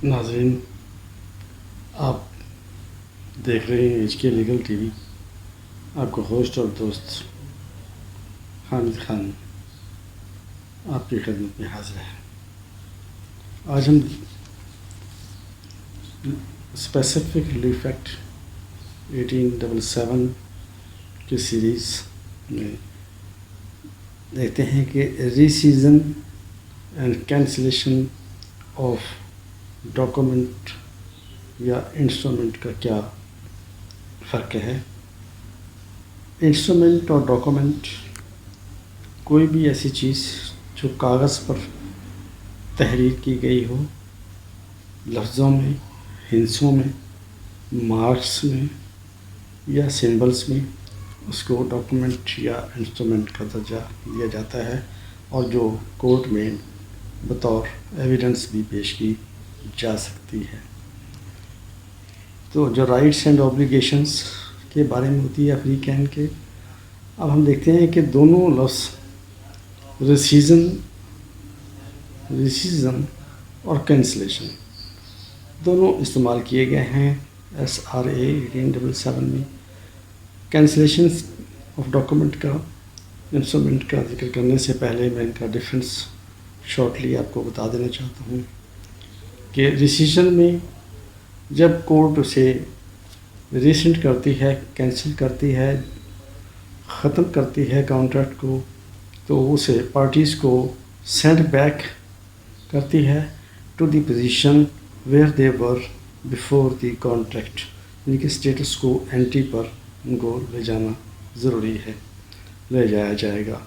ناظرین، آپ دیکھ رہے ہیں ایچ کے لیگل ٹی وی۔ آپ کا ہوسٹ اور دوست حامد خان آپ کی خدمت میں حاضر ہے۔ آج ہم اسپیسیفک ریلیف ایکٹ 1877 کی سیریز میں دیکھتے ہیں کہ rescission and cancellation of document یا انسٹرومنٹ کا کیا فرق ہے۔ انسٹرومنٹ اور ڈاکومنٹ کوئی بھی ایسی چیز جو کاغذ پر تحریر کی گئی ہو، لفظوں میں، ہندسوں میں، مارکس میں یا سمبلس میں، اس کو ڈاکومنٹ یا انسٹرومنٹ کا درجہ دیا جاتا ہے، اور جو کورٹ میں بطور ایویڈنس بھی پیش کی جا سکتی ہے۔ تو جو رائٹس اینڈ اوبلیگیشنس کے بارے میں ہوتی ہے افریقین کے، اب ہم دیکھتے ہیں کہ دونوں لفظ ریسیزن اور کینسلیشن دونوں استعمال کیے گئے ہیں SRA 1877 میں۔ کینسلیشن آف ڈاکومنٹ کا انسٹرومنٹ کا ذکر کرنے سے پہلے میں ان کا ڈفرینس شارٹلی آپ کو بتا دینا چاہتا ہوں کہ ریسیزن میں جب کورٹ اسے ریسنڈ کرتی ہے، کینسل کرتی ہے، ختم کرتی ہے کانٹریکٹ کو، تو اسے پارٹیز کو سینڈ بیک کرتی ہے to the position where they were before the contract, یعنی کہ اسٹیٹس کو اینٹی پر ان کو لے جانا ضروری ہے، لے جایا جائے گا۔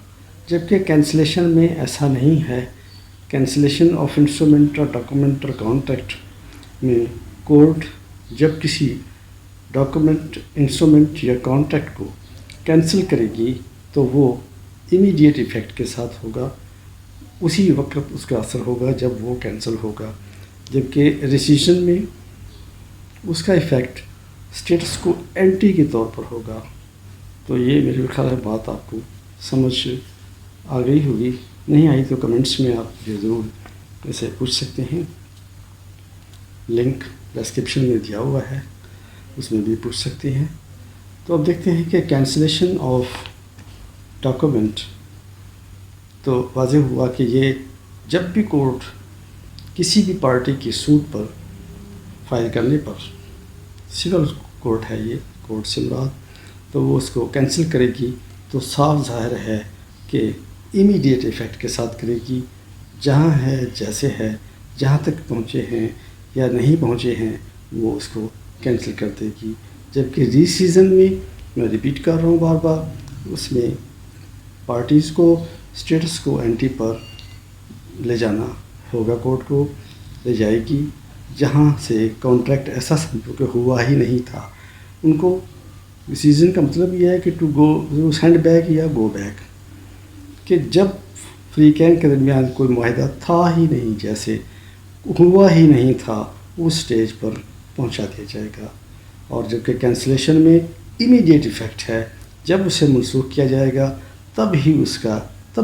جبکہ کینسلیشن میں ایسا نہیں ہے۔ کینسلیشن آف انسٹرومنٹ اور ڈاکومنٹ اور کانٹریکٹ میں کورٹ جب کسی ڈاکومنٹ، انسٹرومنٹ یا کانٹریکٹ کو کینسل کرے گی تو وہ امیڈیٹ ایفیکٹ کے ساتھ ہوگا، اسی وقت اس کا اثر ہوگا جب وہ کینسل ہوگا۔ جبکہ ریسیزن میں اس کا ایفیکٹ اسٹیٹس کو اینٹی کے طور پر ہوگا۔ تو یہ میرے خیال ہے بات آپ کو سمجھ آ گئی ہوگی، نہیں آئی تو کمنٹس میں آپ یہ ضرور اسے پوچھ سکتے ہیں۔ لنک ڈسکرپشن میں دیا ہوا ہے، اس میں بھی پوچھ سکتے ہیں۔ تو اب دیکھتے ہیں کہ کینسلیشن آف ڈاکومنٹ تو واضح ہوا کہ یہ جب بھی کورٹ کسی بھی پارٹی کی سوٹ پر فائل کرنے پر، سول کورٹ ہے یہ، کورٹ سے مراد، تو وہ اس کو کینسل کرے گی تو صاف ظاہر ہے کہ امیڈیٹ ایفیکٹ کے ساتھ کرے گی، جہاں ہے جیسے ہے، جہاں تک پہنچے ہیں یا نہیں پہنچے ہیں وہ اس کو کینسل کر دے گی۔ جبکہ ری سیزن میں ریپیٹ کر رہا ہوں بار بار، اس میں پارٹیز کو اسٹیٹس کو اینٹی پر لے جانا ہوگا، کورٹ کو لے جائے گی جہاں سے کانٹریکٹ ایسا سمجھو کہ ہوا ہی نہیں تھا۔ ان کو ریسیزن کا مطلب یہ ہے کہ ٹو گو سینڈ بیک یا گو بیک، کہ جب فریقین کے درمیان کوئی معاہدہ تھا ہی نہیں، جیسے ہوا ہی نہیں تھا، اس سٹیج پر پہنچا دیا جائے گا۔ اور جبکہ کینسلیشن میں امیڈیٹ ایفیکٹ ہے، جب اسے منسوخ کیا جائے گا تب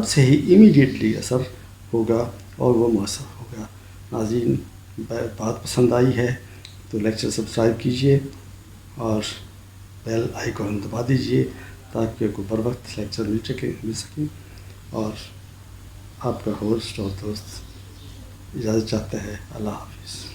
سے ہی امیڈیٹلی اثر ہوگا اور وہ مؤثر ہوگا۔ ناظرین، بات پسند آئی ہے تو لیکچر سبسکرائب کیجئے اور بیل آئیکن دبا دیجئے تاکہ کو بر وقت لیکچر مل سکیں۔ اور آپ کا ہوسٹ اور دوست اجازت چاہتا ہے۔ اللہ حافظ۔